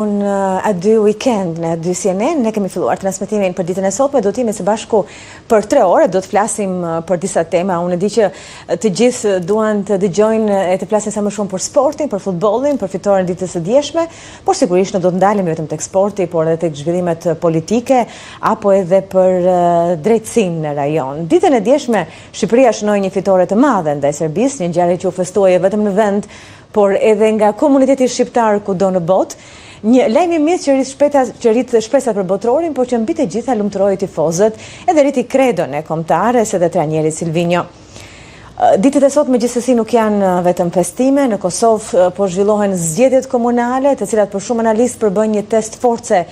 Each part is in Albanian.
Aty weekend në aty CNN ne kemi filluar transmetimin për ditën e sotme, do të jemi së bashku për 3 orë, do të flasim për disa tema. Unë di që të gjithë duan të dëgjojnë e të flasin sa më shumë për sportin, për futbollin, për fitoren ditës së dieshme, por sigurisht nuk do të ndalemi vetëm tek sporti, por edhe tek zhvillimet politike apo edhe për drejtësinë në rajon. Ditën e dieshme Shqipëria shënoi një fitore të madhe ndaj Serbisë, një ngjarje që u festuoje vetëm në vend, por edhe nga komuniteti shqiptar kudo në botë. Një lajm i mirë që rrit shpresat për botrorin, por që mbi të gjitha lumturoi tifozët, edhe rriti kredon e kombëtares edhe trajnerit Silvinjo. Ditët e sotme gjithsesi nuk janë vetëm festime, në Kosovë po zhvillohen zgjedhjet komunale, të cilat për shumë analistë përbën një test force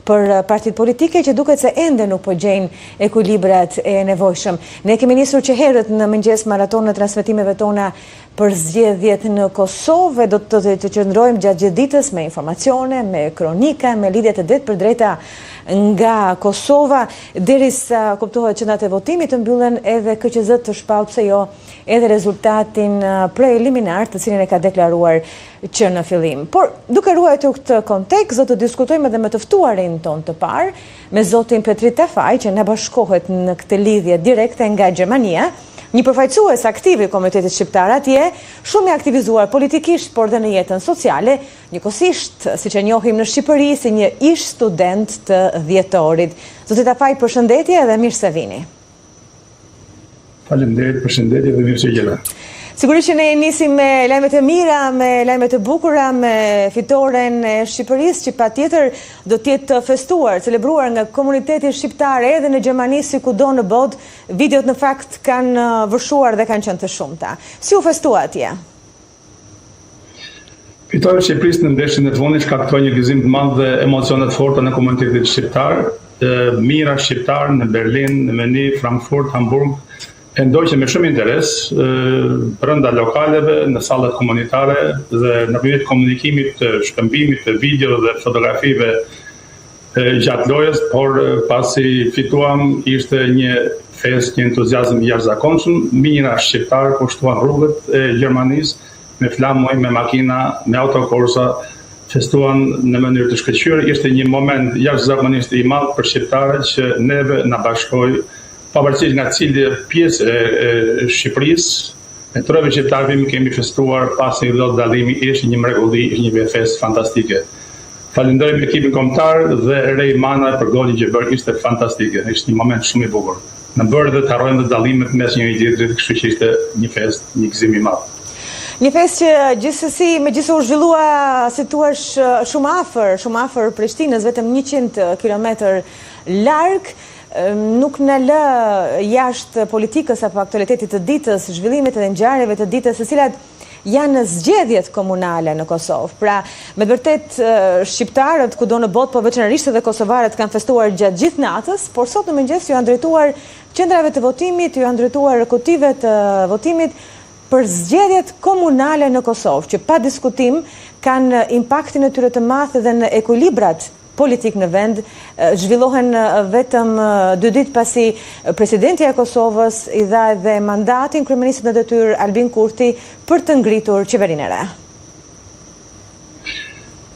për partitë politike që duket se ende nuk po gjejnë ekuilibrat e nevojshëm. Ne kemi nisur që herët në mëngjes maraton në transmetimeve tona për zgjedhjet në Kosovë, do të qëndrojmë gjatë gjithë ditës me informacione, me kronika, me lidhje të drejtë për drejta nga Kosova, derisa kuptohet që natë e votimit të mbyllen edhe KQZ të shpallë pse jo edhe rezultatin preliminar të cilin e ka deklaruar që në fillim. Por duke ruajtur këtë kontekst, do të diskutojmë edhe me të ftuarin ton të parë, me zotin Petrit Tafaj, që na bashkohet në këtë lidhje direkte nga Gjermania, një përfaqësues aktiv i komunitetit shqiptar atje, shumë i aktivizuar politikisht, por dhe në jetën sociale, njëkohësisht, siç e njohim në Shqipëri, si një ish student të dhjetorit. Zoti Tafaj, përshëndetje dhe mirë se vini. Faleminderit, përshëndetje dhe mirë se jela. Sigurisht që ne nisim me lajmet e mira, me lajmet e bukura, me fitoren e Shqipërisë, që patjetër do të jetë festuar, celebruar nga komuniteti shqiptar edhe në Gjermani si kudo në botë. Videot në fakt kanë vërshuar dhe kanë qenë të shumta. Si u festua atje? Fitoria e Shqipërisë në ndeshjen e vonit shkaktoi një gëzim të madh dhe emocione të forta në komunitetin shqiptar. Mijëra shqiptar në Berlin, në Munich, Frankfurt, Hamburg e ndoqën me shumë interes brenda lokaleve, në sallat komunitare dhe nëpërmjet komunikimit të shkëmbimit të video dhe fotografive gjatë lojës, por pasi fituam ishte një festë, një entuziazëm i jashtëzakonshëm. Mijëra shqiptar po shtuan rrugët e Gjermanisë me flamuj, me makina, me autokorsa, festuan në mënyrë të shkëlqyer. Ishte një moment jashtëzakonisht i madh për shqiptarët që neve na bashkoi, pavarësisht nga cili pjesë e Shqipërisë, me treve shqiptarëve kemi festuar pasi do dallimi, ishte një mrekulli, ishte një festë fantastike. Falenderojmë ekipin kombëtar dhe Rej Mana për golin që bëri, ishte fantastike, ishte një moment shumë i bukur. Në bërë dhe të harrojmë dhe dallimet mes njëri tjetrit, kështu që ishte një festë, një gëzim i madh. Një festë që gjithsesi megjithëse u zhvillua, si thua, shumë afër Prishtinës, vetëm 100 kilometër larg, nuk në lë jashtë politikës apo aktualitetit të ditës, zhvillimet edhe ngjarjeve të ditës, të cilat janë zgjedhjet komunale në Kosovë. Pra, me vërtet shqiptarët kudo në botë, po veçanërisht edhe kosovarët kanë festuar gjatë gjithë natës, por sot në mëngjes ju janë drejtuar qendrave të votimit, ju janë drejtuar kutive të votimit për zgjedhjet komunale në Kosovë, që pa diskutim kanë impaktin e tyre të madh edhe në ekuilibrat politik në vend. Zhvillohen vetëm 2 ditë pasi presidenti e Kosovës i dha edhe mandatin kryeministit në detyrë Albin Kurti për të ngritur qeverinë e re.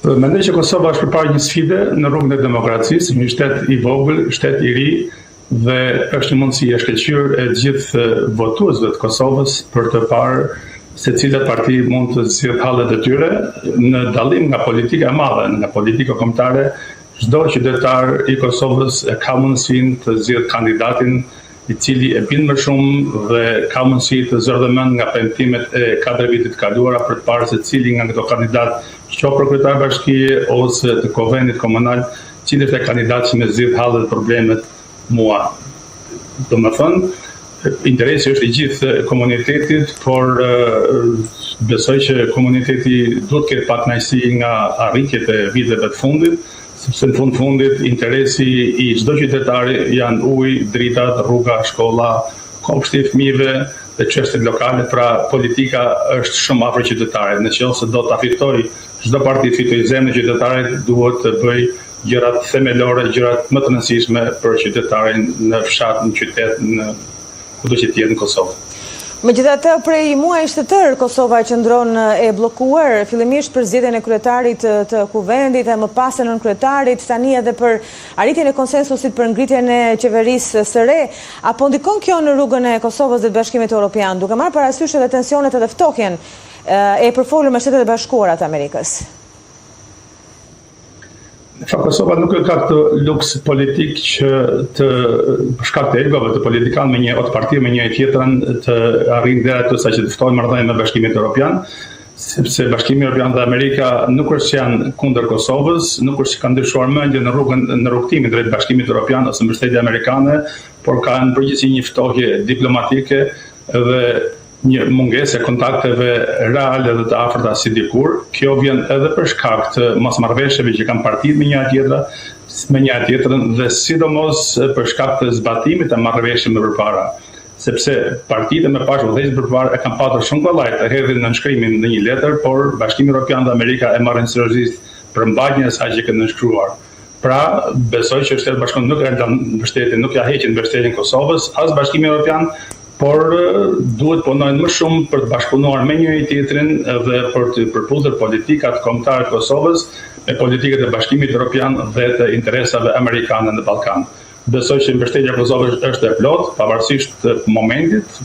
Mendoj që Kosova është përpara një sfide në rrugën e demokracisë, një shtet i vogël, shtet i ri, dhe është një mundësi e shkëlqyer e gjithë votuesve të Kosovës për të parë se cilat parti mund të zgjidhë hallet e tyre, në dallim nga politika e madhe, nga politika kombëtare. Çdo qytetar i Kosovës ka mundësinë të zgjidhë kandidatin i cili e bin më shumë dhe ka mundësi të zërdhë mend nga premtimet e 4 vitit të kaluara për të parë se cili nga këto kandidat, qoftë për kryetar bashkie ose të konventit komunal, cili është kandidat që më zgjidh hallet problemet mua. Domethënë, interesi është i gjithë komunitetit, por besoj që komuniteti duhet të ketë pak kënaqësi nga arritjet e viteve të fundit, sepse në fundit interesi i çdo qytetari janë ujë, dritat, rruga, shkolla, kopshti i fëmijëve dhe çështjet lokale. Pra politika është shumë afër qytetarit. Nëse do ta fitojë çdo parti fitojë zemrën e qytetarit, duhet të bëjë gjërat themelore, gjërat më të rëndësishme për qytetarin në fshat, në qytet, në kudo që të jetë në Kosovë. Megjithatë, prej muajsh të tërë Kosova qëndron e bllokuar, fillimisht për zgjedhjen e kryetarit të kuvendit, e më pas e nënkryetarit, tani edhe për arritjen e konsensusit për ngritjen e qeverisë së re, apo ndikon kjo në rrugën e Kosovës dhe të Bashkimit Evropian, duke marrë parasysh edhe tensionet edhe ftokjen e përfolur me Shtetet e Bashkuara të Amerikës? Kosova nuk e ka këtë luks politik që të për shkak të egove të politikanë me një ot parti me një tjetrën të arrijnë deri aty sa që të ftojnë marrëdhënie me Bashkimin Evropian, sepse Bashkimi Evropian dhe Amerika nuk është që janë kundër Kosovës, nuk është që kanë ndryshuar mendje në rrugtimin drejt Bashkimit Evropian ose mbështetje amerikane, por kanë përgjithësi një ftohje diplomatike dhe një mungesë e kontakteve reale dhe të afërta si dikur. Kjo vjen edhe për shkak të mosmarrëveshjeve që kanë partitë me një tjetrën dhe sidomos për shkak të zbatimit të marrëveshjeve më përpara. Sepse partitë me pas udhëheqjes përpara e kanë patur shumë kollaj të hedhin në nënshkrimin në një letër, por Bashkimi Evropian dhe Amerika e marrin seriozisht përmbajtjen e saj që kanë nënshkruar. Pra, besoj që Shtetet Bashkuara nuk e lën mbështetjen, nuk ja heqin mbështetjen Kosovës, as Bashkimi Evropian, por duhet punojnë më shumë për të bashkëpunuar me njëri tjetrin dhe për të përputhur politikat kombëtare të Kosovës me politikat e Bashkimit Evropian dhe të interesave amerikane në Ballkan. Besoj që mbështetja e Kosovës është e plotë, pavarësisht të momentit,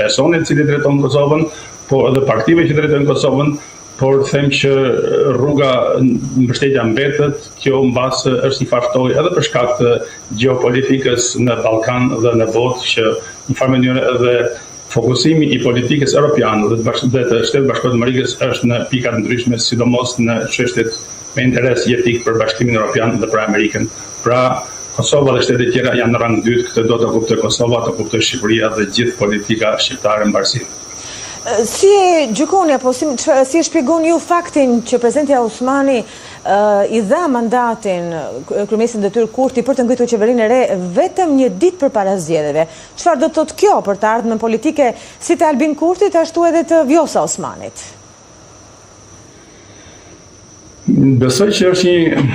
personit i cili drejton Kosovën, por edhe partive që drejtojnë Kosovën, por them që rruga mbështetja mbetet, kjo mbas është një farftoj edhe për shkak të gjeopolitikës në Ballkan dhe në botë, që në farë mënyrë edhe fokusimi i politikës europiane dhe të Shtetit Bashkuar të Amerikës është në pika të ndryshme, sidomos në çështjet me interes jetik për Bashkimin Evropian dhe për Amerikën. Pra, Kosova dhe shtetet tjera janë në rang dytë, këtë do të kuptoj Kosova, të kuptoj Shqipëria dhe gjithë politika shqiptare mbarësi. Si e gjykoni apo si e shpjegon ju faktin që presidenti Osmani i dha mandatin kryeministit detyrë Kurti për të ngritur qeverinë e re vetëm një ditë përpara zgjedhjeve? Çfarë do të thotë kjo për të ardhmen politike si të Albin Kurtit ashtu edhe të Vjosa Osmanit? Besoj që është një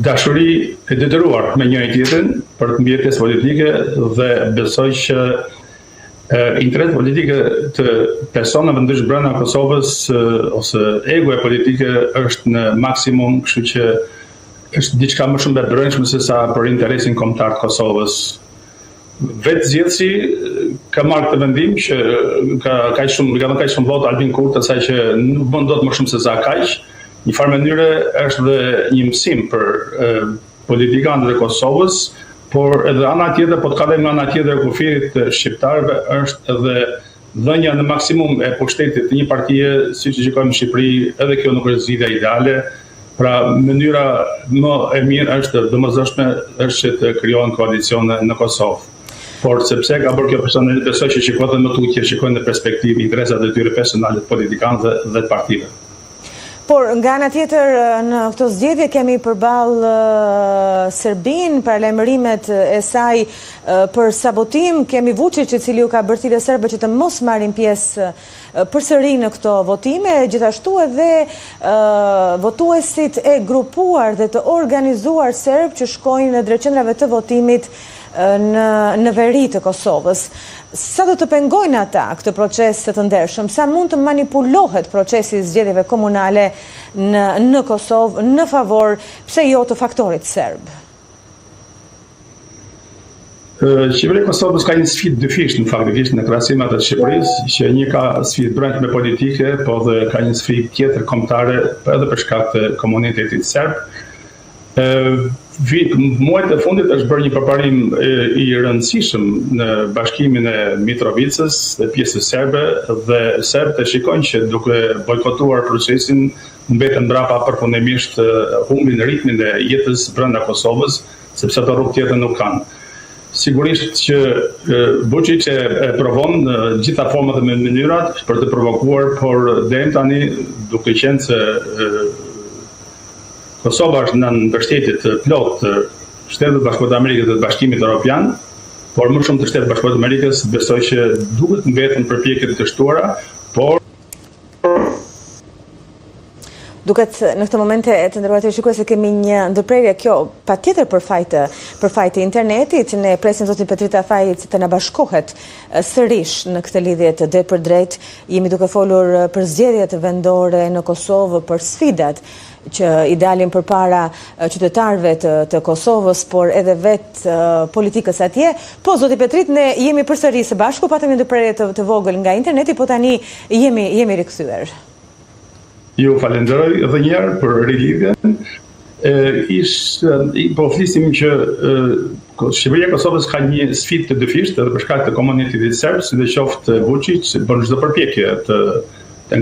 dashuri e detyruar me njëri tjetrin për të mbjetesë politike dhe besoj që interes politike të personave ndryshëm brenda Kosovës ose ego e politike është në maksimum, kështu që është diçka më shumë e brendshme se sa për interesin kombëtar të Kosovës. Vetë zgjedhësi ka marrë këtë vendim që ka kaq shumë votë Albin Kurti, asaj që nuk bën dot më shumë se sa kaq. Në farë mënyrë është dhe një mësim për politikanët e Kosovës, por edhe ana tjetër, po të kalojmë nga ana tjetër e kufirit të shqiptarëve është edhe dhënia në maksimum e pushtetit të një partie, siç e shikojmë në Shqipëri, edhe kjo nuk është zgjidhja ideale. Pra, mënyra më e mirë është domosdoshme është që të krijohen koalicione në Kosovë. Por sepse ka bërë kjo personalisht, besoj që shikohet më tutje, shikojnë në perspektivë interesat e tyre personale të politikanëve dhe të partive. Por nga ana tjetër në këto zgjedhje kemi përballë Serbinë, paralajmërimet e saj për sabotim, kemi Vučić i cili u ka bërthirë serbëve që të mos marrin pjesë përsëri në këto votime, gjithashtu edhe votuesit e grupuar dhe të organizuar serb që shkojnë në drejtqendrave të votimit në veri të Kosovës. Sa do të pengojnë ata këtë proces të ndershëm? Sa mund të manipulohet procesi i zgjedhjeve komunale në Kosovë në favor, pse jo, të faktorit serb? Qeveria e Kosovës ka një sfidë dyfishtë në krahasim me atë të Shqipërisë, që një ka sfidë brendshme politike, po dhe ka një sfidë tjetër kombëtare edhe për shkak të komunitetit serb. Muajt e fundit është bërë një përparim i rëndësishëm në bashkimin e Mitrovicës dhe pjesës serbe, dhe serbët e shikojnë që duke bojkotuar procesin mbeten mbrapa përfundimisht humbin ritmin e jetës brenda Kosovës, sepse ato rrugë tjetër nuk kanë. Sigurisht që Vučić e provon në gjitha format dhe mënyrat për të provokuar, por deri tani duke qenë se Kosova është në mbështetje të plotë të Shtetit Bashkuar të Amerikës dhe të Bashkimit Evropian, por më shumë të Shtetit Bashkuar të Amerikës besoj që duhet mbeten përpjekje të shtuara, por Duket në këtë momente të nderuar shikues se kemi një ndërprerje kjo patjetër për fajt e internetit. Ne presim zotin Petrita Fajit të na bashkohet sërish në këtë lidhje të drejt për drejt. Jemi duke folur për zgjedhjet vendore në Kosovë, për sfidat që i dalin përpara qytetarëve të Kosovës, por edhe vetë politikës atje. Po, zoti Petrit, ne jemi përsëri së bashku, patëm një ndërprerje të vogël nga interneti, po tani jemi rikthyer. Ju falenderoj edhe njerë për rilidhjen. Po flisim që Shqipëria e Kosovës ka një sfidë të dyfishtë edhe për shkak të komunitetit serb, sidoqoftë Vučić bën çdo përpjekje të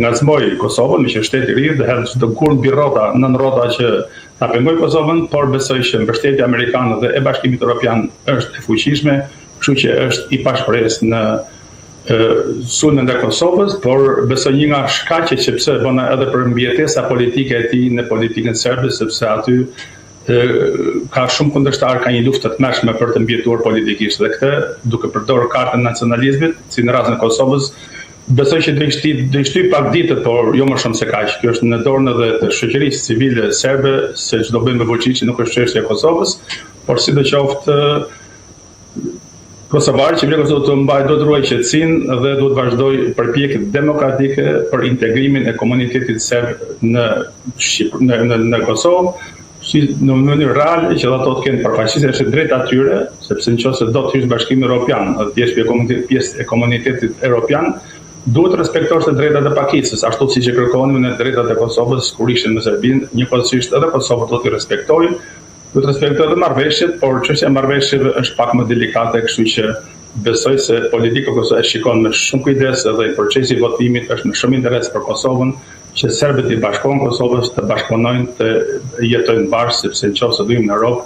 ngacmoj Kosovën, që shteti i ri dhe herë të kur mbi rrota, nën rrota që ta pengoj Kosovën, por besoj që mbështetja amerikane dhe e Bashkimit Evropian është e fuqishme, kështu që është i pashpres në sulmin e Kosovës, por besoj një nga shkaqet që pse bëna edhe për mbijetesa politike e tij në politikën serbe, sepse aty ka shumë kundërshtar, ka një luftë të tmerrshme për të mbijetuar politikisht, dhe këtë duke përdorur kartën e nacionalizmit, si në rastin e Kosovës, besoj që do i shtyj pak ditët, por jo më shumë se kaq. Kjo është në dorën edhe të shoqërisë civile serbe, se çdo bëjmë me Vučić nuk është çështje e Kosovës, por sidoqoftë kosovarë që vjen të mbajë do të ruaj qetësinë dhe do të vazhdoj përpjekjet demokratike për integrimin e komunitetit serb në Kosovë, në mënyrë reale që ato të kenë përfaqësi është drejt atyre, sepse nëse do të hyjë në Bashkimin Evropian, të jesh pjesë e komunitetit evropian, duhet të respektosh të drejtat e pakicës, ashtu siç e kërkonin në drejtat e Kosovës kur ishin në Serbinë, njëkohësisht edhe Kosova do t'i respektojë. Duhet të respektojë edhe marrëveshjet, por çështja e marrëveshjeve është pak më delikate, kështu që besoj se politika Kosovë e shikon me shumë kujdes edhe procesi i votimit është në shumë interes për Kosovën, që serbët i bashkohen Kosovës të bashkëpunojnë të jetojnë bashkë, sepse nëse do në Europë,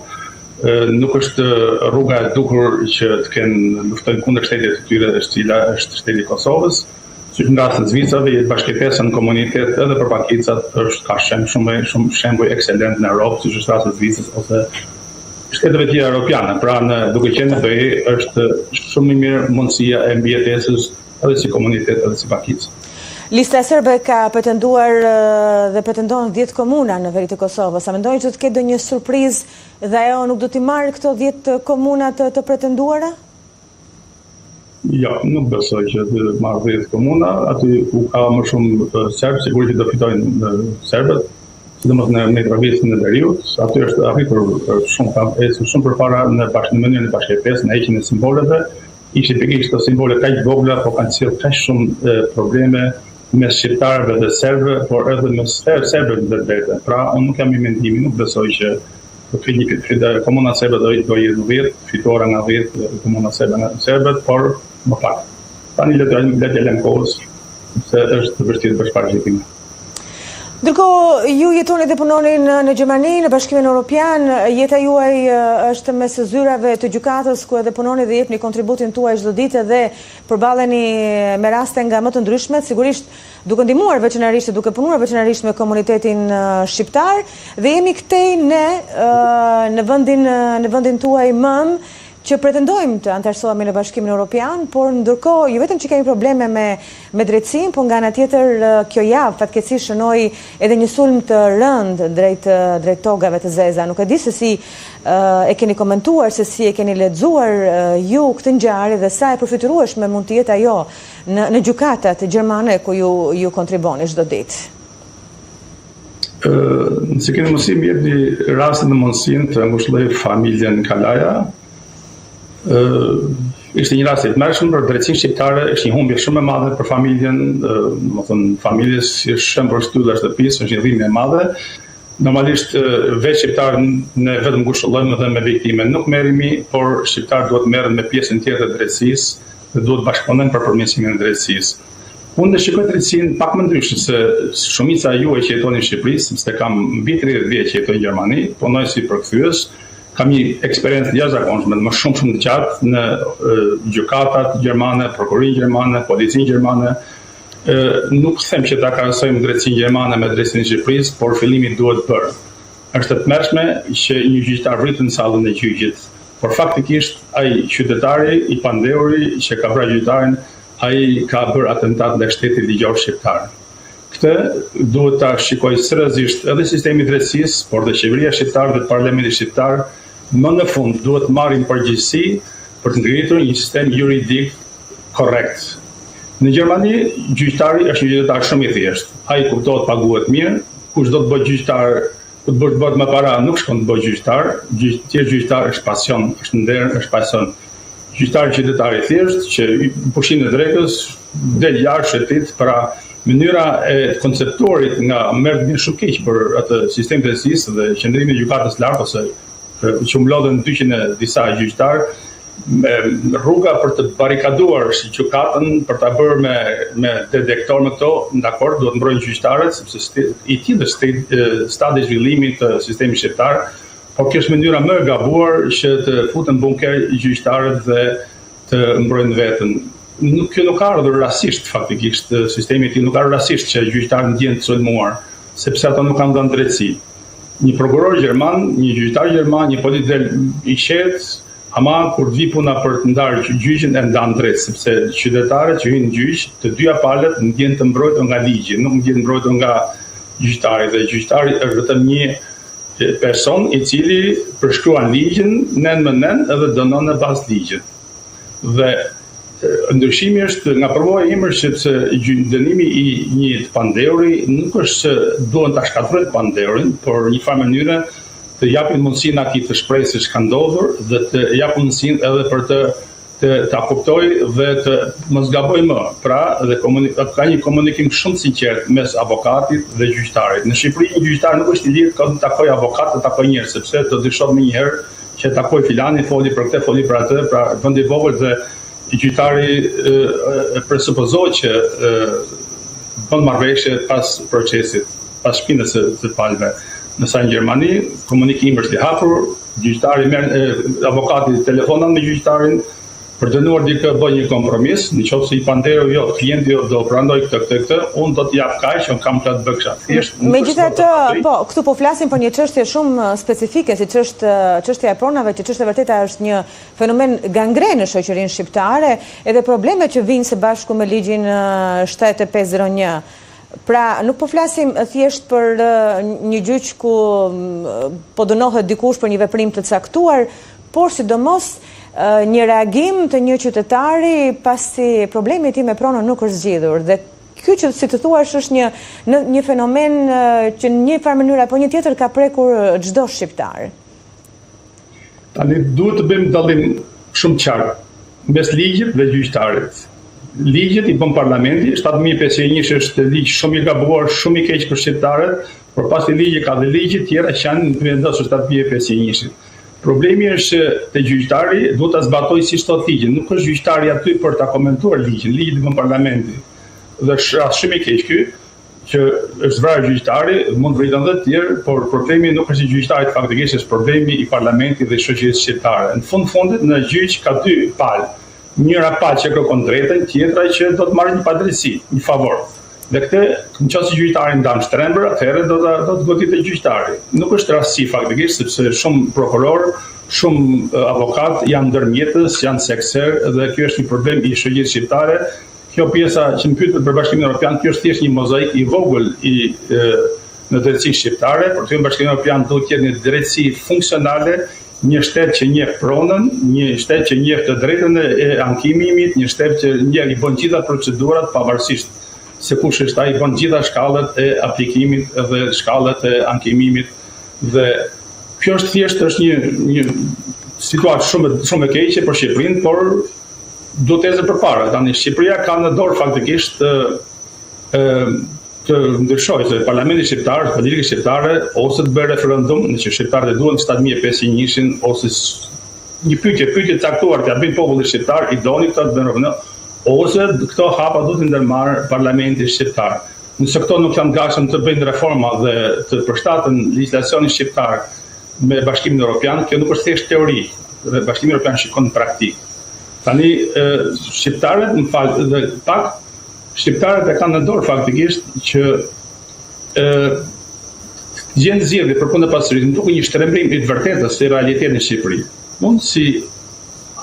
nuk është rruga e duhur që të kenë luftojnë kundër shtetit të tyre, cila është shteti i Kosovës. Si në rastin e Zvicrave, bashkëtesa në komunitet edhe për pakicat ka shumë shembuj ekselent në Europë, siç është rasti i Zvicrës ose shteteve tjera europiane. Pra duke qenë në BE është shumë më mirë mundësia e mbijetesës edhe si komunitet edhe si pakicë. Lista serbe ka pretenduar dhe pretendon 10 komuna në veri të Kosovës. A mendoni që të ketë ndonjë surprizë dhe ajo nuk do t'i marrë këto 10 komuna të pretenduara? Jo, nuk besoj që të marrë 10 komuna. Aty ku ka më shumë serbë, sigurisht që do fitojnë serbët, sidomos në provincën e Veriut. Aty është arritur shumë përpara në mënyrën e bashkëtesës, në heqjen e simboleve. Ishte pikërisht të simbole kaq vogla, por kanë sjellë kaq shumë probleme mes shqiptarëve dhe serbëve, por edhe mes serbëve të vetë. Pra, unë nuk jam i mendimin, nuk besoj që komuna serbe do jetë 10, fitore nga 10 komuna serbe, por më pak. Tani le të lëm kohës, se është vërtet për shpërgjithësim. Ndërkohë, ju jetoni dhe punoni në Gjermani, në Bashkimin Evropian, jeta juaj është mes zyrave të gjykatës, ku edhe punoni dhe jepni kontributin tuaj çdo ditë dhe përballeni me raste nga më të ndryshmet, sigurisht duke ndihmuar veçanërisht, duke punuar veçanërisht me komunitetin shqiptar, dhe jemi këtej ne në vendin tuaj mëm, që pretendojmë të antarësohemi në Bashkimin Evropian, por ndërkohë jo vetëm që kemi probleme me drejtësinë, por nga ana tjetër kjo javë fatkeqësisht shënoi edhe një sulm të rënd drejt togave të zeza. Nuk e di se si e keni komentuar, se si e keni lexuar ju këtë ngjarje dhe sa e përfitueshme mund të jetë ajo në gjykatat gjermane ku ju kontriboni çdo ditë. Nëse keni mundësi më jepni rastin dhe mundësinë të ngushëlloj familjen Kalaja. Ishte një rast i tmerrshëm për drejtsinë shqiptare, është një humbje shumë e madhe për familjen, domethënë familjes si shembull shtylla e shtëpisë, është një dhimbje e madhe. Normalisht vetë shqiptarë ne vetëm ngushëllojmë dhe me viktime nuk merremi, por shqiptarët duhet merren me pjesën tjetër të drejtësisë dhe duhet bashkëpunojnë për përmirësimin e drejtësisë. Unë shikoj drejtësinë pak më ndryshe se shumica juaj që jetoni në Shqipëri, sepse kam mbi 30 vjet që jetoj në Gjermani, punoj si përkthyes. Kam një eksperiencë jashtëzakonshme, më shumë të gjatë në gjykatat gjermane, prokurorinë gjermane, policinë gjermane. Nuk them që ta krahasojmë drejtsinë gjermane me drejtsinë e Shqipërisë, por fillimi duhet bërë. Është e tmerrshme që një gjyqtar vritet në sallën e gjyqit, por faktikisht ai qytetari i pandehuri që ka vrarë gjyqtarin, ai ka bërë atentat ndaj shtetit ligjor shqiptar. Këtë duhet ta shikojë seriozisht edhe sistemi i drejtësisë, por dhe qeveria shqiptare dhe parlamenti shqiptar më në fund duhet marrin përgjegjësi për të ngritur një sistem juridik korrekt. Në Gjermani, gjyqtari është një qytetar shumë i thjeshtë. Ai kuptohet, paguhet mirë, kush do të bëhet gjyqtar, ku të bëhet me para, nuk shkon të bëhet gjyqtar. Gjyqtar është pasion, është nder, është pasion. Gjyqtari qytetar i thjeshtë që pushin e drekës del jashtë shtetit, pra mënyra e konceptorit nga merr shumë keq për atë sistem të drejtësisë dhe qëndrimin e gjykatës lartë ose që mblodhen 200 disa gjyqtar, rruga për të barikaduar gjykatën, për ta bërë me detektor me këto, dakord, duhet mbrojnë gjyqtarët, sepse i tillë stadi i zhvillimit të sistemit shqiptar, por kjo është mënyra më e gabuar që të futen bunker gjyqtarët dhe të mbrojnë veten. Kjo nuk ka ardhur rastisht faktikisht, sistemi i tillë nuk ka ardhur rastisht që gjyqtarët ndjen të sulmuar, sepse ato nuk kanë dhënë drejtësi. Një prokuror gjerman, një gjyqtar gjerman, një politik i qetë, ama kur vi puna për të ndarë gjyqin e ndan drejt, sepse qytetarët që hyjnë në gjyq, të dyja palët ndjen të mbrojtur nga ligji, nuk ndjen mbrojtur nga gjyqtari, dhe gjyqtari është vetëm një person i cili përshkruan ligjin nën me nën edhe dënon në bazë ligjit. Dhe ndryshimi është nga përvoja ime sepse dënimi i një të pandehuri nuk është se duhen ta shkatërrojnë pandeurin, por një farë mënyre të japin mundësinë atij të shprehë se ç'ka ndodhur dhe të japin mundësinë edhe për ta kuptojë dhe të mos gabojë më. Pra, dhe ka një komunikim shumë sinqert mes avokatit dhe gjyqtarit. Në Shqipëri një gjyqtar nuk është i lirë të takojë avokat, të takojë njerëz, sepse do dyshohet më njëherë që takoj filani, foli për këtë, foli për atë, pra vendi i vogël dhe gjyqtari presupozohet që bën marrëveshje pas procesit, pas shpinës së palëve. Nësa në Gjermani, komunikimi është i hapur, gjyqtari avokati telefonon me gjyqtarin për dënuar dikë bëj një kompromis, nëse i pandero jo, klienti jo do prandoj këtë, unë do të jap kaq, unë kam këtë bëksha. Megjithatë, po, këtu po flasim për një çështje shumë specifike, siç është çështja e pronave, që çështja vërteta është një fenomen gangren në shoqërinë shqiptare, edhe problemet që vijnë së bashku me ligjin 7501. Pra, nuk po flasim thjesht për një gjyq ku po dënohet dikush për një veprim të caktuar, por sidomos një reagim të një qytetari pasi problemi i tij me pronën nuk është zgjidhur. Dhe ky që si të thuash është një fenomen që në një farë mënyrë apo një tjetër ka prekur çdo shqiptar. Tani duhet të bëjmë dallim shumë qartë mes ligjit dhe gjyqtarit. Ligjet i bën parlamenti, 7501 është ligj shumë i gabuar, shumë i keq për shqiptarët, por pasi ligji ka dhe ligje tjera që janë vendosur 7501. Problemi është që te gjyqtari duhet ta zbatojë siç thot ligji, nuk është gjyqtari aty për ta komentuar ligjin, ligji i bën parlamenti. Dhe është shumë i keq ky që është vrarë gjyqtari, mund vritet edhe të tjerë, por problemi nuk është i gjyqtarit, faktikisht është problemi i parlamentit dhe shoqërisë shqiptare. Në fundit në gjyq ka dy palë. Njëra palë që kërkon drejtën, tjetra që do të marrë një padrejtësi, një favor. Dhe këtë, nëse gjyqtari ndan shtrembër, atëherë do të goditet gjyqtari. Nuk është rastësi faktikisht, sepse shumë prokuror, shumë avokat janë ndërmjetës, janë sekser, dhe kjo është një problem i shoqërisë shqiptare. Kjo pjesa që më pyet për Bashkimin Evropian, kjo është thjesht një mozaik i vogël në drejtësinë shqiptare, por të Bashkimi Evropian duhet të jetë një drejtësi funksionale, një shtet që njeh pronën, një shtet që njeh të drejtën e ankimimit, një shtet që njeh i bën gjitha procedurat pavarësisht se kush është ai, bën gjitha shkallët e aplikimit dhe shkallët e ankimimit. Dhe kjo është thjesht një situatë shumë e keqe për Shqipërinë, por duhet të ecë përpara. Tani Shqipëria ka në dorë faktikisht të ndryshojë se parlamenti shqiptar, politika shqiptare, ose të bëjë referendum, nëse shqiptarët e duan 7501-shin, ose një pyetje caktuar t'ia bëjë popullit shqiptar, i doni këto të bëjnë referendum, ose këto hapa duhet të ndërmarrë parlamenti shqiptar. Nëse këto nuk janë gatshëm të bëjnë reforma dhe të përshtaten legjislacionin shqiptar me Bashkimin Evropian, kjo nuk është thjesht teori, dhe Bashkimi Evropian shikon në praktikë. Tani shqiptarët, më fal, dhe pak shqiptarët e kanë në dorë faktikisht që gjenë zgjedhje për punë pasurisë, më duket një shtrembrim i të vërtetës se realiteti në Shqipëri. Unë si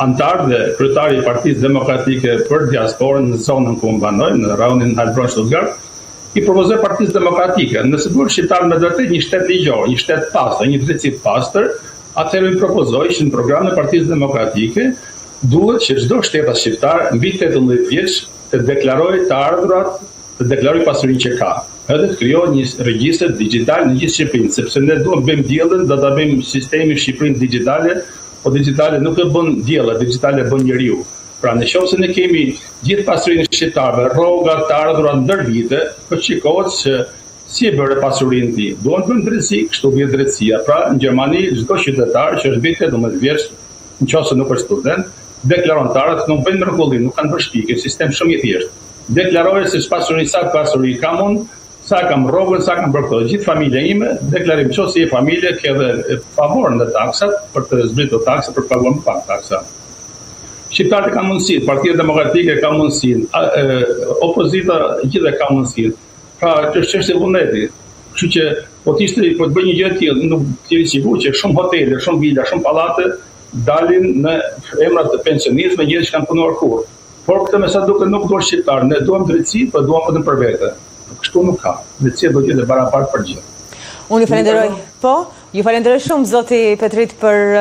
antar dhe kryetari i Partisë Demokratike për Diasporën në zonën ku banoj, në rajonin Heilbronn Stuttgart, i propozoj Partisë Demokratike. Nëse duhet shqiptarët me vërtet një shtet ligjor, një shtet pastër, një drejtësi të pastër, atëherë i propozoj që në programin e Partisë Demokratike duhet që çdo shtetas shqiptar mbi 18 vjeç të deklarojë të ardhurat, të deklarojë pasurinë që ka. Edhe të krijohet një regjistër digital në gjithë Shqipërinë, sepse ne duam bëjmë diellën, do ta bëjmë sistemin Shqipërinë digjitale, po digjitale nuk e bën diella, digjitale e bën njeriu. Pra nëse ne kemi gjithë pasurinë shqiptarëve, rrogat, të ardhurat ndër vite, po shikohet se si e bëre pasurinë ti. Duan të bëjmë drejtësi, kështu vjen drejtësia. Pra në Gjermani çdo qytetar që është mbi 18 vjeç, nëse nuk është student, deklaron të ardhurat, nuk bën mrekullim, nuk kanë bërë shpikje, sistem shumë i thjeshtë. Deklarohet se pasuri sa pasuri kam unë, sa kam rrogën, sa kam bërë këto. Gjithë familja ime, deklarim që si e familje, ke edhe favorën dhe taksat, për të zbritur taksat, për të paguar më pak taksa. Shqiptarët kanë mundësinë, Partia Demokratike ka mundësinë, opozita gjithë ka mundësinë. Pra, është e vullneti. Kështu që po të bëj një gjë të tillë, nuk jeni sigur që shumë hotele, shumë vila, shumë pallate dalin në emrat të pensionistëve, njerëz që kanë punuar kurrë. Por këtë me sa duket nuk duhet shqiptarë, ne duam drejtësi, po duam vetëm për vete. Kështu nuk ka. Drejtësia do të jetë e barabartë për gjithë. Unë ju falenderoj. Ju falenderoj shumë zoti Petrit për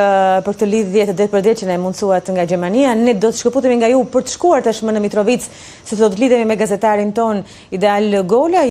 këtë lidhje të drejtpërdrejtë që na mundsuat nga Gjermania. Ne do të shkëputemi nga ju për të shkuar tashmë në Mitrovic, sepse do të lidhemi me gazetarin ton Ideal Gola.